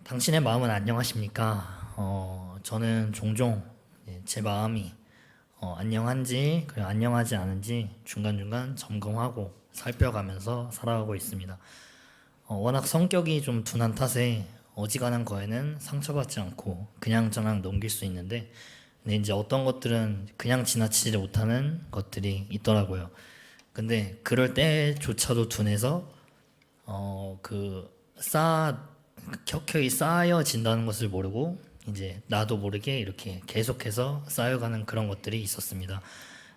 당신의 마음은 안녕하십니까? 저는 종종 제 마음이 안녕한지 그리고 안녕하지 않은지 중간중간 점검하고 살펴가면서 살아가고 있습니다. 워낙 성격이 좀 둔한 탓에 어지간한 거에는 상처받지 않고 그냥저냥 넘길 수 있는데, 근데 이제 어떤 것들은 그냥 지나치지 못하는 것들이 있더라고요. 근데 그럴 때조차도 둔해서 켜켜이 쌓여진다는 것을 모르고 이제 나도 모르게 이렇게 계속해서 쌓여가는 그런 것들이 있었습니다.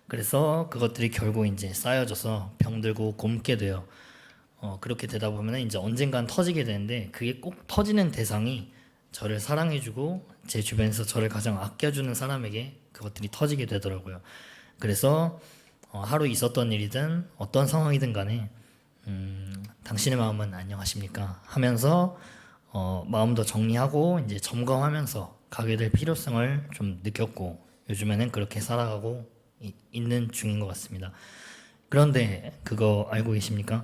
그래서 그것들이 결국 이제 쌓여져서 병들고 곪게 돼요. 그렇게 되다 보면 이제 언젠간 터지게 되는데, 그게 꼭 터지는 대상이 저를 사랑해주고 제 주변에서 저를 가장 아껴주는 사람에게 그것들이 터지게 되더라고요. 그래서 하루 있었던 일이든 어떤 상황이든 간에 당신의 마음은 안녕하십니까 하면서 마음도 정리하고 이제 점검하면서 가게 될 필요성을 좀 느꼈고, 요즘에는 그렇게 살아가고 있는 중인 것 같습니다. 그런데 그거 알고 계십니까?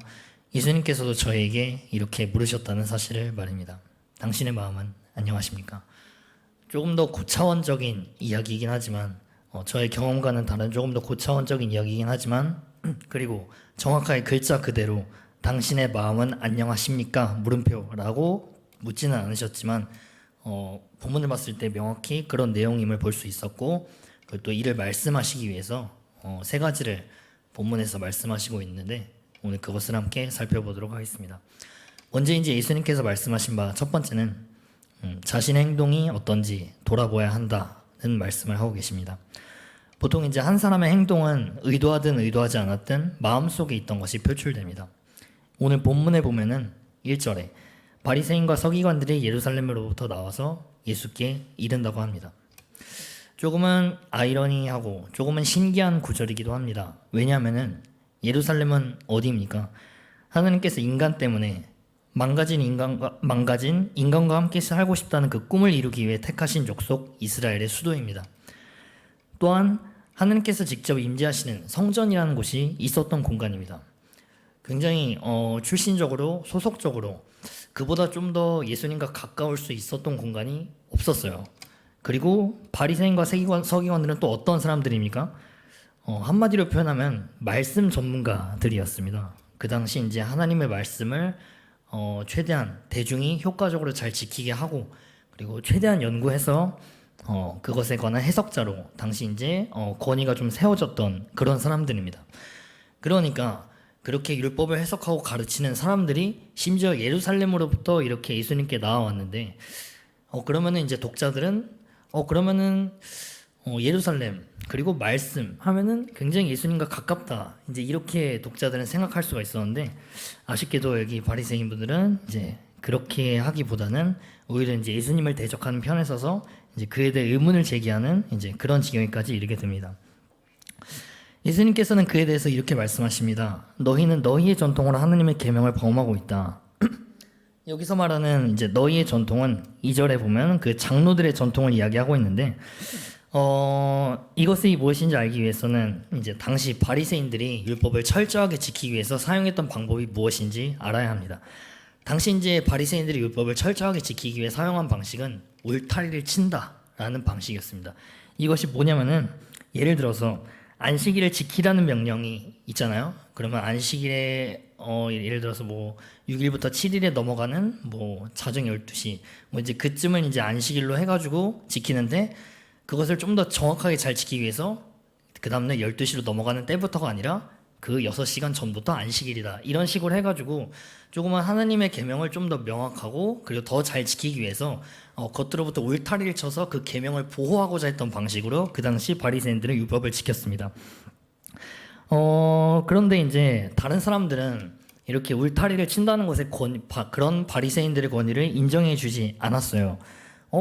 예수님께서도 저에게 이렇게 물으셨다는 사실을 말입니다. 당신의 마음은 안녕하십니까? 조금 더 고차원적인 이야기이긴 하지만, 저의 경험과는 다른 조금 더 고차원적인 이야기이긴 하지만, 그리고 정확하게 글자 그대로 당신의 마음은 안녕하십니까? 물음표라고 묻지는 않으셨지만, 본문을 봤을 때 명확히 그런 내용임을 볼 수 있었고, 그리고 또 이를 말씀하시기 위해서 세 가지를 본문에서 말씀하시고 있는데, 오늘 그것을 함께 살펴보도록 하겠습니다. 먼저 이제 예수님께서 말씀하신 바 첫 번째는 자신의 행동이 어떤지 돌아보아야 한다는 말씀을 하고 계십니다. 보통 이제 한 사람의 행동은 의도하든 의도하지 않았든 마음속에 있던 것이 표출됩니다. 오늘 본문에 보면은 1절에 바리새인과 서기관들이 예루살렘으로부터 나와서 예수께 이른다고 합니다. 조금은 아이러니하고 조금은 신기한 구절이기도 합니다. 왜냐하면은 예루살렘은 어디입니까? 하나님께서 인간 때문에 망가진 인간과 함께 살고 싶다는 그 꿈을 이루기 위해 택하신 족속 이스라엘의 수도입니다. 또한 하나님께서 직접 임재하시는 성전이라는 곳이 있었던 공간입니다. 굉장히 출신적으로 소속적으로 그보다 좀 더 예수님과 가까울 수 있었던 공간이 없었어요. 그리고 바리새인과 서기관들은 또 어떤 사람들입니까? 한마디로 표현하면 말씀 전문가들이었습니다. 그 당시 이제 하나님의 말씀을 최대한 대중이 효과적으로 잘 지키게 하고, 그리고 최대한 연구해서 그것에 관한 해석자로 당시 이제 권위가 좀 세워졌던 그런 사람들입니다. 그러니까 그렇게 율법을 해석하고 가르치는 사람들이 심지어 예루살렘으로부터 이렇게 예수님께 나와왔는데, 그러면은 이제 독자들은 그러면은 예루살렘 그리고 말씀 하면은 굉장히 예수님과 가깝다, 이제 이렇게 독자들은 생각할 수가 있었는데, 아쉽게도 여기 바리새인 분들은 이제 그렇게 하기보다는 오히려 이제 예수님을 대적하는 편에 서서 이제 그에 대해 의문을 제기하는 이제 그런 지경에까지 이르게 됩니다. 예수님께서는 그에 대해서 이렇게 말씀하십니다. 너희는 너희의 전통으로 하나님의 계명을 범하고 있다. 여기서 말하는 이제 너희의 전통은 2절에 보면 그 장로들의 전통을 이야기하고 있는데, 이것이 무엇인지 알기 위해서는 이제 당시 바리새인들이 율법을 철저하게 지키기 위해서 사용했던 방법이 무엇인지 알아야 합니다. 당시 이제 바리새인들이 율법을 철저하게 지키기 위해 사용한 방식은 울타리를 친다라는 방식이었습니다. 이것이 뭐냐면은, 예를 들어서 안식일을 지키라는 명령이 있잖아요. 그러면 안식일에 예를 들어서 뭐 6일부터 7일에 넘어가는 뭐 자정 12시 뭐 이제 그쯤을 이제 안식일로 해가지고 지키는데, 그것을 좀 더 정확하게 잘 지키기 위해서 그 다음날 12시로 넘어가는 때부터가 아니라 그 6시간 전부터 안식일이다, 이런 식으로 해가지고 조금만 하나님의 계명을 좀 더 명확하고 그리고 더 잘 지키기 위해서 겉으로부터 울타리를 쳐서 그 계명을 보호하고자 했던 방식으로 그 당시 바리새인들은 율법을 지켰습니다. 그런데 이제 다른 사람들은 이렇게 울타리를 친다는 것에 그런 바리새인들의 권위를 인정해 주지 않았어요.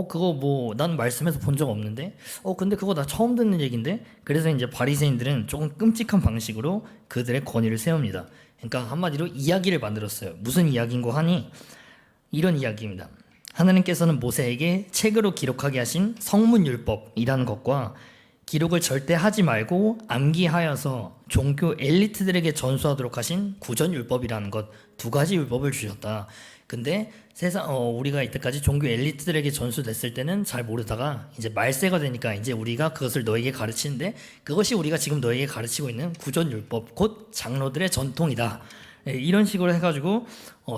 그거 뭐 난 말씀에서 본 적 없는데, 근데 그거 나 처음 듣는 얘긴데. 그래서 이제 바리새인들은 조금 끔찍한 방식으로 그들의 권위를 세웁니다. 그러니까 한마디로 이야기를 만들었어요. 무슨 이야기인고 하니, 이런 이야기입니다. 하나님께서는 모세에게 책으로 기록하게 하신 성문율법이라는 것과 기록을 절대 하지 말고 암기하여서 종교 엘리트들에게 전수하도록 하신 구전율법이라는 것, 두 가지 율법을 주셨다. 근데 우리가 이때까지 종교 엘리트들에게 전수됐을 때는 잘 모르다가 이제 말세가 되니까 이제 우리가 그것을 너에게 가르치는데 그것이 우리가 지금 너에게 가르치고 있는 구전율법 곧 장로들의 전통이다. 이런 식으로 해가지고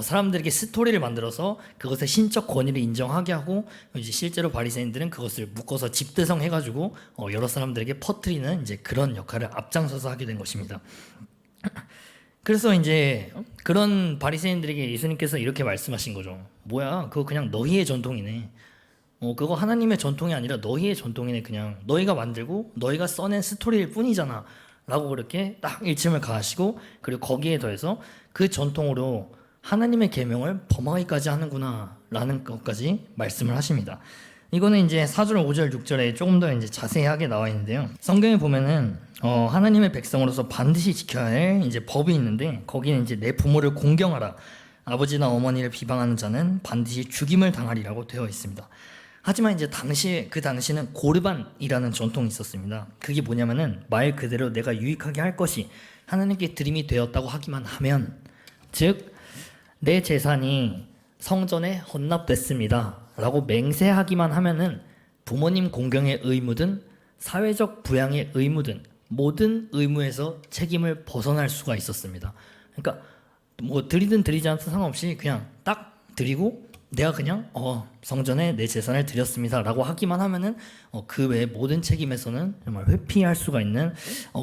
사람들에게 스토리를 만들어서 그것의 신적 권위를 인정하게 하고 이제 실제로 바리새인들은 그것을 묶어서 집대성해가지고 여러 사람들에게 퍼뜨리는 이제 그런 역할을 앞장서서 하게 된 것입니다. 그래서 이제 그런 바리새인들에게 예수님께서 이렇게 말씀하신 거죠. 뭐야, 그거 그냥 너희의 전통이네. 그거 하나님의 전통이 아니라 너희의 전통이네. 그냥 너희가 만들고 너희가 써낸 스토리일 뿐이잖아. 라고 그렇게 딱 일침을 가하시고 그리고 거기에 더해서 그 전통으로 하나님의 계명을 범하기까지 하는구나 라는 것까지 말씀을 하십니다. 이거는 이제 4절, 5절, 6절에 조금 더 이제 자세하게 나와 있는데요. 성경에 보면은 하나님의 백성으로서 반드시 지켜야 할 이제 법이 있는데 거기는 이제 내 부모를 공경하라. 아버지나 어머니를 비방하는 자는 반드시 죽임을 당하리라고 되어 있습니다. 하지만 이제 그 당시는 고르반이라는 전통이 있었습니다. 그게 뭐냐면은 말 그대로 내가 유익하게 할 것이 하나님께 드림이 되었다고 하기만 하면, 즉 내 재산이 성전에 헌납됐습니다 라고 맹세하기만 하면은 부모님 공경의 의무든 사회적 부양의 의무든 모든 의무에서 책임을 벗어날 수가 있었습니다. 그러니까 뭐 드리든 드리지 않든 상관없이 그냥 딱 드리고 내가 그냥 성전에 내 재산을 드렸습니다 라고 하기만 하면은 그 외의 모든 책임에서는 정말 회피할 수가 있는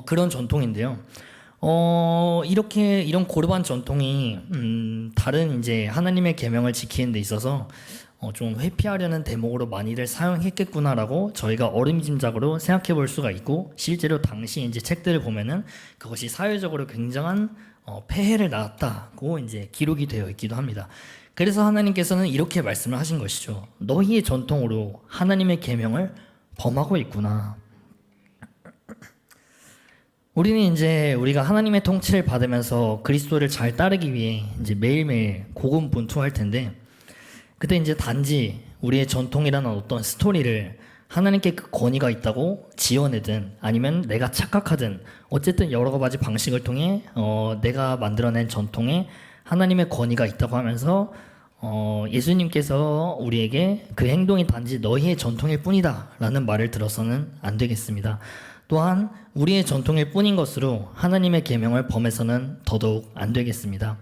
그런 전통인데요. 이런 고르반 전통이 다른 이제 하나님의 계명을 지키는 데 있어서 좀 회피하려는 대목으로 많이들 사용했겠구나라고 저희가 어림짐작으로 생각해 볼 수가 있고, 실제로 당시 이제 책들을 보면은 그것이 사회적으로 굉장한 폐해를 낳았다고 이제 기록이 되어 있기도 합니다. 그래서 하나님께서는 이렇게 말씀을 하신 것이죠. 너희의 전통으로 하나님의 계명을 범하고 있구나. 우리는 이제 우리가 하나님의 통치를 받으면서 그리스도를 잘 따르기 위해 이제 매일매일 고군분투할 텐데, 그때 이제 단지 우리의 전통이라는 어떤 스토리를 하나님께 그 권위가 있다고 지어내든 아니면 내가 착각하든 어쨌든 여러 가지 방식을 통해 내가 만들어낸 전통에 하나님의 권위가 있다고 하면서 예수님께서 우리에게 그 행동이 단지 너희의 전통일 뿐이다 라는 말을 들어서는 안 되겠습니다. 또한 우리의 전통일 뿐인 것으로 하나님의 계명을 범해서는 더더욱 안 되겠습니다.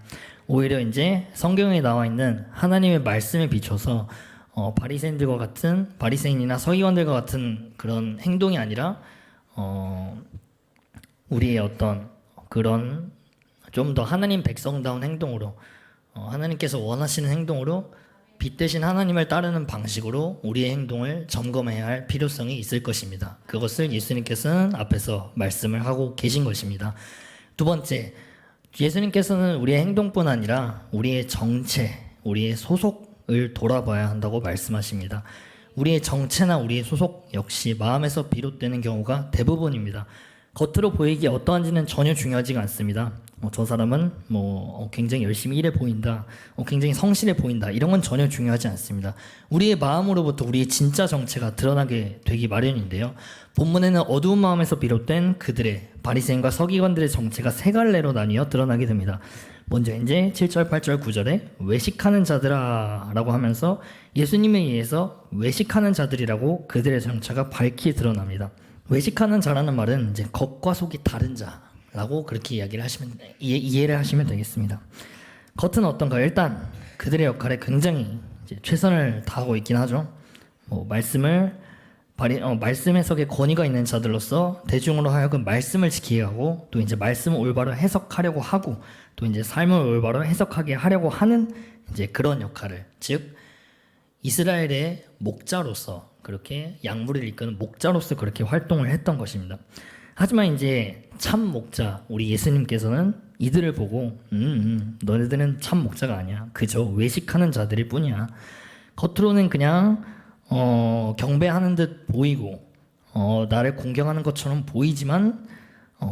오히려 이제 성경에 나와 있는 하나님의 말씀에 비춰서 바리새인이나 서기관들과 같은 그런 행동이 아니라 우리의 어떤 그런 좀 더 하나님 백성다운 행동으로 하나님께서 원하시는 행동으로 빛 대신 하나님을 따르는 방식으로 우리의 행동을 점검해야 할 필요성이 있을 것입니다. 그것을 예수님께서는 앞에서 말씀을 하고 계신 것입니다. 두 번째, 예수님께서는 우리의 행동뿐 아니라 우리의 정체, 우리의 소속을 돌아봐야 한다고 말씀하십니다. 우리의 정체나 우리의 소속 역시 마음에서 비롯되는 경우가 대부분입니다. 겉으로 보이기에 어떠한지는 전혀 중요하지가 않습니다. 저 사람은 굉장히 열심히 일해 보인다, 굉장히 성실해 보인다, 이런 건 전혀 중요하지 않습니다. 우리의 마음으로부터 우리의 진짜 정체가 드러나게 되기 마련인데요. 본문에는 어두운 마음에서 비롯된 그들의 바리새인과 서기관들의 정체가 세 갈래로 나뉘어 드러나게 됩니다. 먼저 이제 7절, 8절, 9절에 외식하는 자들아 라고 하면서 예수님에 의해서 외식하는 자들이라고 그들의 정체가 밝히 드러납니다. 외식하는 자라는 말은 이제 겉과 속이 다른 자라고 그렇게 이해를 하시면 되겠습니다. 겉은 어떤가? 일단 그들의 역할에 굉장히 이제 최선을 다하고 있긴 하죠. 말씀 해석에 권위가 있는 자들로서 대중으로 하여금 말씀을 지키게 하고, 또 이제 말씀을 올바로 해석하려고 하고, 또 이제 삶을 올바로 해석하게 하려고 하는 이제 그런 역할을, 즉 이스라엘의 목자로서, 그렇게 양무리를 이끄는 목자로서 그렇게 활동을 했던 것입니다. 하지만 이제 참 목자, 우리 예수님께서는 이들을 보고 너네들은 참 목자가 아니야. 그저 외식하는 자들일 뿐이야. 겉으로는 그냥 경배하는 듯 보이고 나를 공경하는 것처럼 보이지만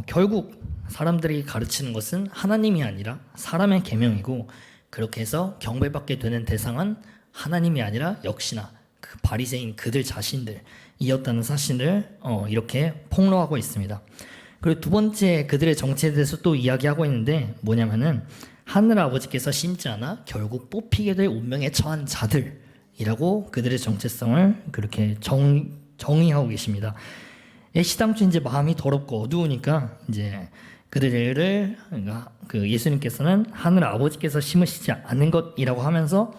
결국 사람들이 가르치는 것은 하나님이 아니라 사람의 계명이고, 그렇게 해서 경배받게 되는 대상은 하나님이 아니라 역시나 그 바리새인 그들 자신들이었다는 사실을 이렇게 폭로하고 있습니다. 그리고 두 번째, 그들의 정체에 대해서 또 이야기하고 있는데 뭐냐면은 하늘 아버지께서 심지 않아 결국 뽑히게 될 운명에 처한 자들이라고 그들의 정체성을 그렇게 정의하고 계십니다. 시당초 이제 마음이 더럽고 어두우니까 이제 그들을 그 예수님께서는 하늘 아버지께서 심으시지 않은 것이라고 하면서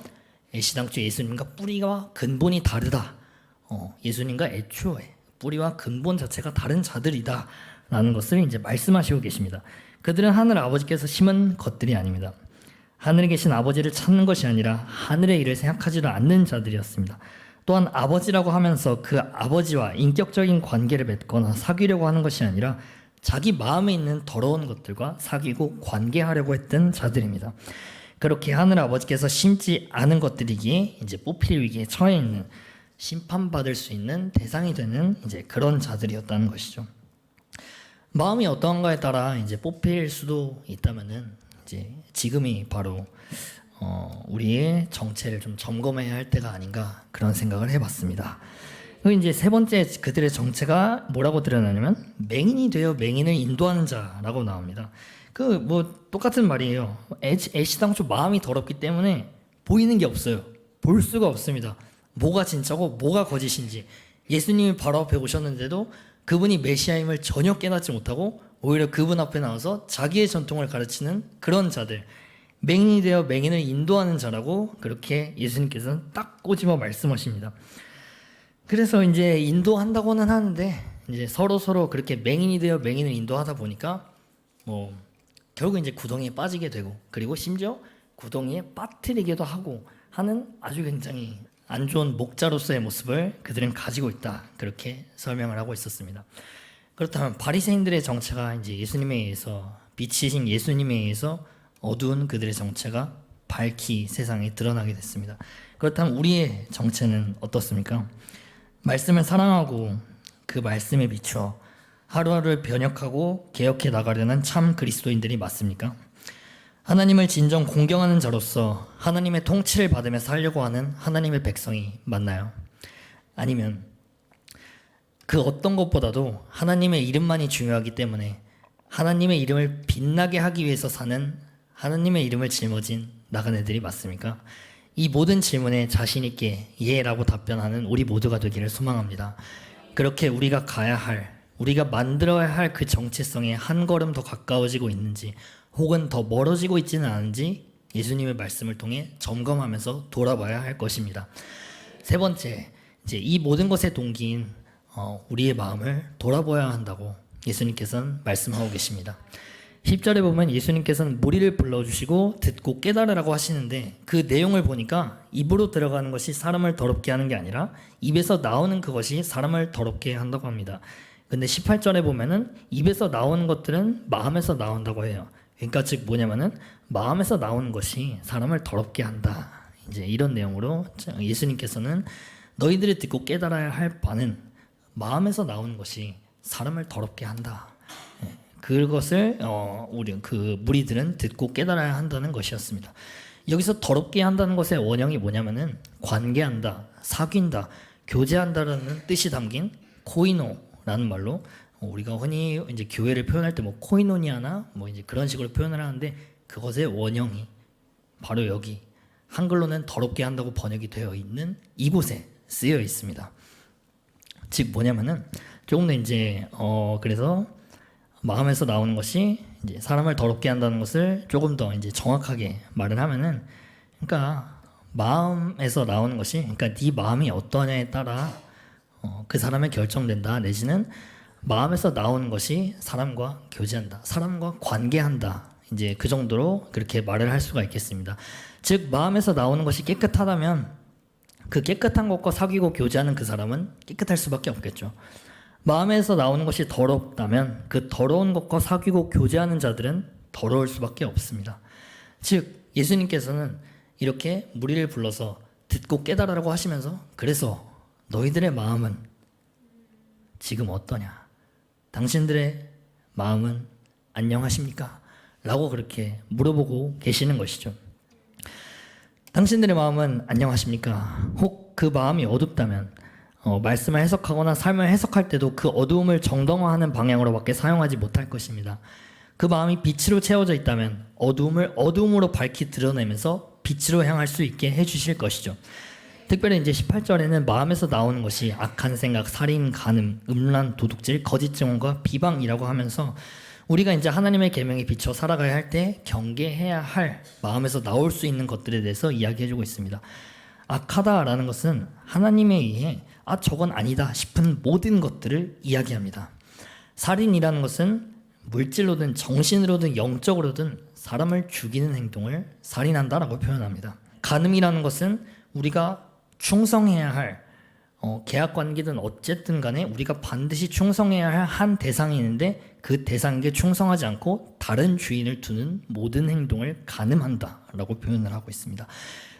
시당초 예수님과 뿌리와 근본이 다르다. 예수님과 애초에 뿌리와 근본 자체가 다른 자들이다. 라는 것을 이제 말씀하시고 계십니다. 그들은 하늘 아버지께서 심은 것들이 아닙니다. 하늘에 계신 아버지를 찾는 것이 아니라 하늘의 일을 생각하지도 않는 자들이었습니다. 또한 아버지라고 하면서 그 아버지와 인격적인 관계를 맺거나 사귀려고 하는 것이 아니라 자기 마음에 있는 더러운 것들과 사귀고 관계하려고 했던 자들입니다. 그렇게 하늘 아버지께서 심지 않은 것들이기에 이제 뽑힐 위기에 처해 있는 심판받을 수 있는 대상이 되는 이제 그런 자들이었다는 것이죠. 마음이 어떠한가에 따라 이제 뽑힐 수도 있다면은 이제 지금이 바로 우리의 정체를 좀 점검해야 할 때가 아닌가 그런 생각을 해봤습니다. 그리고 이제 세 번째 그들의 정체가 뭐라고 드러나냐면 맹인이 되어 맹인을 인도하는 자라고 나옵니다. 그 뭐 똑같은 말이에요. 애시당초 마음이 더럽기 때문에 보이는 게 없어요. 볼 수가 없습니다. 뭐가 진짜고 뭐가 거짓인지. 예수님이 바로 앞에 오셨는데도 그분이 메시아임을 전혀 깨닫지 못하고 오히려 그분 앞에 나와서 자기의 전통을 가르치는 그런 자들, 맹인이 되어 맹인을 인도하는 자라고 그렇게 예수님께서는 딱 꼬집어 말씀하십니다. 그래서 이제 인도한다고는 하는데 이제 서로 그렇게 맹인이 되어 맹인을 인도하다 보니까 뭐 결국 이제 구덩이에 빠지게 되고 그리고 심지어 구덩이에 빠뜨리기도 하고 하는 아주 굉장히 안 좋은 목자로서의 모습을 그들은 가지고 있다. 그렇게 설명을 하고 있었습니다. 그렇다면 바리새인들의 정체가 이제 예수님에 의해서 빛이신 예수님에 의해서 어두운 그들의 정체가 밝히 세상에 드러나게 됐습니다. 그렇다면 우리의 정체는 어떻습니까? 말씀을 사랑하고 그 말씀에 비추어 하루하루를 변혁하고 개혁해 나가려는 참 그리스도인들이 맞습니까? 하나님을 진정 공경하는 자로서 하나님의 통치를 받으며 살려고 하는 하나님의 백성이 맞나요? 아니면 그 어떤 것보다도 하나님의 이름만이 중요하기 때문에 하나님의 이름을 빛나게 하기 위해서 사는 하나님의 이름을 짊어진 나간 애들이 맞습니까? 이 모든 질문에 자신 있게 예라고 답변하는 우리 모두가 되기를 소망합니다. 그렇게 우리가 가야 할, 우리가 만들어야 할 그 정체성에 한 걸음 더 가까워지고 있는지 혹은 더 멀어지고 있지는 않은지 예수님의 말씀을 통해 점검하면서 돌아봐야 할 것입니다. 세 번째, 이제 이 모든 것의 동기인 우리의 마음을 돌아봐야 한다고 예수님께서는 말씀하고 계십니다. 10절에 보면 예수님께서는 무리를 불러주시고 듣고 깨달으라고 하시는데 그 내용을 보니까 입으로 들어가는 것이 사람을 더럽게 하는 게 아니라 입에서 나오는 그것이 사람을 더럽게 한다고 합니다. 근데 18절에 보면은 입에서 나오는 것들은 마음에서 나온다고 해요. 그러니까 즉 뭐냐면은 마음에서 나오는 것이 사람을 더럽게 한다. 이제 이런 내용으로 예수님께서는 너희들이 듣고 깨달아야 할 바는 마음에서 나오는 것이 사람을 더럽게 한다. 그것을 우리 그 무리들은 듣고 깨달아야 한다는 것이었습니다. 여기서 더럽게 한다는 것의 원형이 뭐냐면은 관계한다, 사귄다, 교제한다라는 뜻이 담긴 코이노라는 말로 우리가 흔히 이제 교회를 표현할 때 뭐 코이노니아나 뭐 이제 그런 식으로 표현을 하는데 그것의 원형이 바로 여기 한글로는 더럽게 한다고 번역이 되어 있는 이곳에 쓰여 있습니다. 즉 뭐냐면은 조금 더 이제 그래서 마음에서 나오는 것이 이제 사람을 더럽게 한다는 것을 조금 더 이제 정확하게 말을 하면은 그러니까 마음에서 나오는 것이 그러니까 네 마음이 어떠냐에 따라 그 사람의 결정된다 내지는 마음에서 나오는 것이 사람과 교제한다, 사람과 관계한다. 이제 그 정도로 그렇게 말을 할 수가 있겠습니다. 즉 마음에서 나오는 것이 깨끗하다면 그 깨끗한 것과 사귀고 교제하는 그 사람은 깨끗할 수밖에 없겠죠. 마음에서 나오는 것이 더럽다면 그 더러운 것과 사귀고 교제하는 자들은 더러울 수밖에 없습니다. 즉 예수님께서는 이렇게 무리를 불러서 듣고 깨달으라고 하시면서 그래서 너희들의 마음은 지금 어떠냐? 당신들의 마음은 안녕하십니까? 라고 그렇게 물어보고 계시는 것이죠. 당신들의 마음은 안녕하십니까? 혹 그 마음이 어둡다면 말씀을 해석하거나 삶을 해석할 때도 그 어두움을 정당화하는 방향으로밖에 사용하지 못할 것입니다. 그 마음이 빛으로 채워져 있다면 어두움을 어두움으로 밝히 드러내면서 빛으로 향할 수 있게 해주실 것이죠. 특별히 이제 18절에는 마음에서 나오는 것이 악한 생각, 살인, 간음, 음란, 도둑질, 거짓 증언과 비방이라고 하면서 우리가 이제 하나님의 계명에 비춰 살아가야 할 때 경계해야 할 마음에서 나올 수 있는 것들에 대해서 이야기해주고 있습니다. 악하다라는 것은 하나님에 의해 저건 아니다 싶은 모든 것들을 이야기합니다. 살인이라는 것은 물질로든 정신으로든 영적으로든 사람을 죽이는 행동을 살인한다라고 표현합니다. 간음이라는 것은 우리가 충성해야 할 계약 관계든 어쨌든 간에 우리가 반드시 충성해야 할 한 대상이 있는데 그 대상에게 충성하지 않고 다른 주인을 두는 모든 행동을 간음한다라고 표현을 하고 있습니다.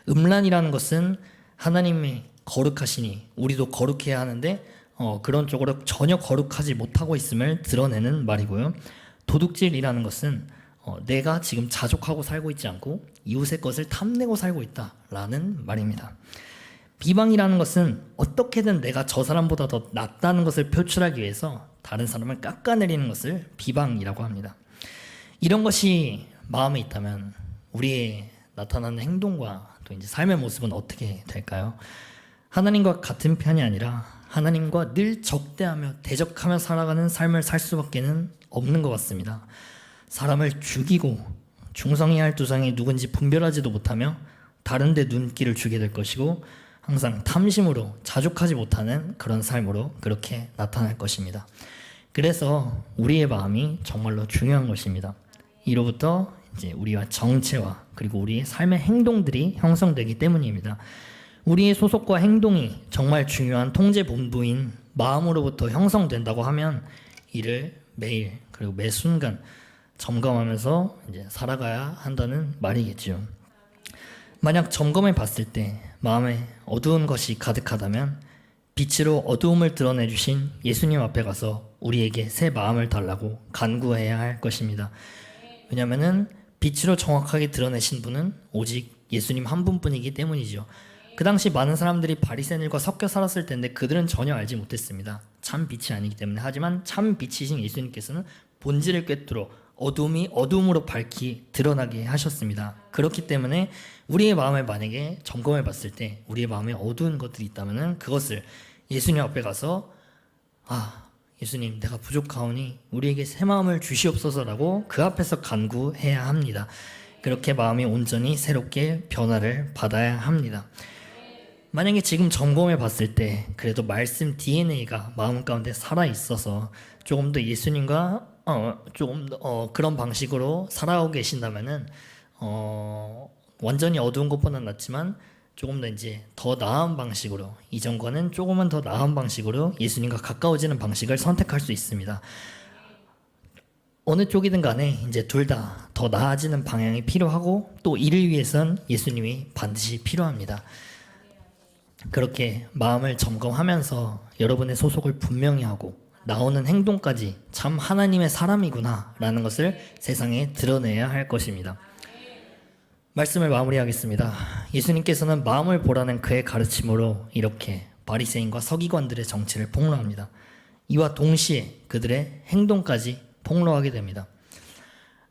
음란이라는 것은 하나님의 거룩하시니 우리도 거룩해야 하는데 그런 쪽으로 전혀 거룩하지 못하고 있음을 드러내는 말이고요. 도둑질이라는 것은 내가 지금 자족하고 살고 있지 않고 이웃의 것을 탐내고 살고 있다라는 말입니다. 비방이라는 것은 어떻게든 내가 저 사람보다 더 낫다는 것을 표출하기 위해서 다른 사람을 깎아내리는 것을 비방이라고 합니다. 이런 것이 마음에 있다면 우리의 나타나는 행동과 또 이제 삶의 모습은 어떻게 될까요? 하나님과 같은 편이 아니라 하나님과 늘 적대하며 대적하며 살아가는 삶을 살 수밖에는 없는 것 같습니다. 사람을 죽이고 충성해야 할 두상이 누군지 분별하지도 못하며 다른 데 눈길을 주게 될 것이고 항상 탐심으로 자족하지 못하는 그런 삶으로 그렇게 나타날 것입니다. 그래서 우리의 마음이 정말로 중요한 것입니다. 이로부터 이제 우리와 정체와 그리고 우리의 삶의 행동들이 형성되기 때문입니다. 우리의 소속과 행동이 정말 중요한 통제 본부인 마음으로부터 형성된다고 하면 이를 매일 그리고 매 순간 점검하면서 이제 살아가야 한다는 말이겠죠. 만약 점검해 봤을 때 마음에 어두운 것이 가득하다면 빛으로 어두움을 드러내 주신 예수님 앞에 가서 우리에게 새 마음을 달라고 간구해야 할 것입니다. 왜냐하면 빛으로 정확하게 드러내신 분은 오직 예수님 한 분뿐이기 때문이죠. 그 당시 많은 사람들이 바리새인들과 섞여 살았을 텐데 그들은 전혀 알지 못했습니다. 참 빛이 아니기 때문에. 하지만 참 빛이신 예수님께서는 본질을 꿰뚫어 어둠이 어둠으로 밝히 드러나게 하셨습니다. 그렇기 때문에 우리의 마음을 만약에 점검해 봤을 때 우리의 마음에 어두운 것들이 있다면 그것을 예수님 앞에 가서 예수님 내가 부족하오니 우리에게 새 마음을 주시옵소서라고 그 앞에서 간구해야 합니다. 그렇게 마음이 온전히 새롭게 변화를 받아야 합니다. 만약에 지금 점검해 봤을 때 그래도 말씀 DNA가 마음 가운데 살아 있어서 조금 더 예수님과 조금 더 그런 방식으로 살아오고 계신다면은 완전히 어두운 것보다는 낫지만 조금 더 이제 더 나은 방식으로 이전과는 조금은 더 나은 방식으로 예수님과 가까워지는 방식을 선택할 수 있습니다. 어느 쪽이든 간에 이제 둘 다 더 나아지는 방향이 필요하고 또 이를 위해선 예수님이 반드시 필요합니다. 그렇게 마음을 점검하면서 여러분의 소속을 분명히 하고 나오는 행동까지 참 하나님의 사람이구나 라는 것을 세상에 드러내야 할 것입니다. 말씀을 마무리하겠습니다. 예수님께서는 마음을 보라는 그의 가르침으로 이렇게 바리새인과 서기관들의 정체를 폭로합니다. 이와 동시에 그들의 행동까지 폭로하게 됩니다.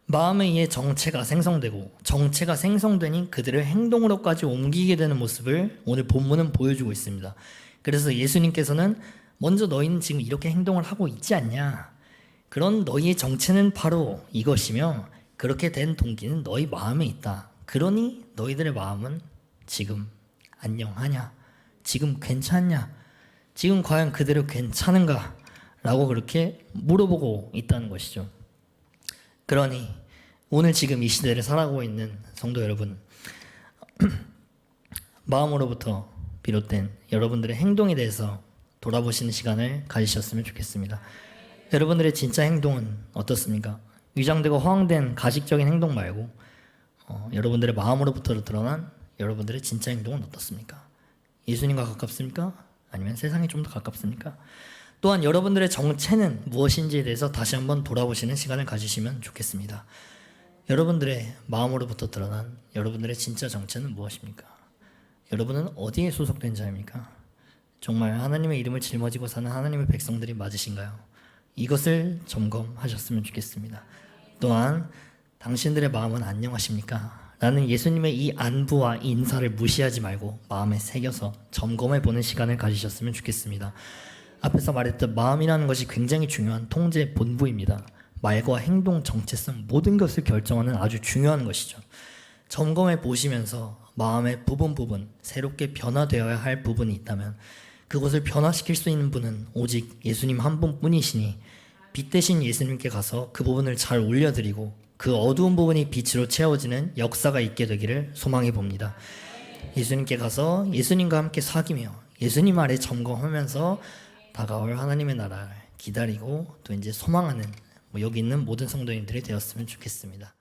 마음에 의해 정체가 생성되고 정체가 생성되니 그들을 행동으로까지 옮기게 되는 모습을 오늘 본문은 보여주고 있습니다. 그래서 예수님께서는 먼저 너희는 지금 이렇게 행동을 하고 있지 않냐? 그런 너희의 정체는 바로 이것이며 그렇게 된 동기는 너희 마음에 있다. 그러니 너희들의 마음은 지금 안녕하냐? 지금 괜찮냐? 지금 과연 그대로 괜찮은가? 라고 그렇게 물어보고 있다는 것이죠. 그러니 오늘 지금 이 시대를 살아가고 있는 성도 여러분, 마음으로부터 비롯된 여러분들의 행동에 대해서 돌아보시는 시간을 가지셨으면 좋겠습니다. 여러분들의 진짜 행동은 어떻습니까? 위장되고 허황된 가식적인 행동 말고 여러분들의 마음으로부터 드러난 여러분들의 진짜 행동은 어떻습니까? 예수님과 가깝습니까? 아니면 세상에 좀 더 가깝습니까? 또한 여러분들의 정체는 무엇인지에 대해서 다시 한번 돌아보시는 시간을 가지시면 좋겠습니다. 여러분들의 마음으로부터 드러난 여러분들의 진짜 정체는 무엇입니까? 여러분은 어디에 소속된 자입니까? 정말 하나님의 이름을 짊어지고 사는 하나님의 백성들이 맞으신가요? 이것을 점검하셨으면 좋겠습니다. 또한 당신들의 마음은 안녕하십니까? 라는 예수님의 이 안부와 인사를 무시하지 말고 마음에 새겨서 점검해보는 시간을 가지셨으면 좋겠습니다. 앞에서 말했던 마음이라는 것이 굉장히 중요한 통제 본부입니다. 말과 행동, 정체성 모든 것을 결정하는 아주 중요한 것이죠. 점검해 보시면서 마음의 부분 새롭게 변화되어야 할 부분이 있다면 그것을 변화시킬 수 있는 분은 오직 예수님 한 분뿐이시니 빛 대신 예수님께 가서 그 부분을 잘 올려드리고 그 어두운 부분이 빛으로 채워지는 역사가 있게 되기를 소망해 봅니다. 예수님께 가서 예수님과 함께 사귀며 예수님 아래 점검하면서 다가올 하나님의 나라를 기다리고 또 이제 소망하는 여기 있는 모든 성도님들이 되었으면 좋겠습니다.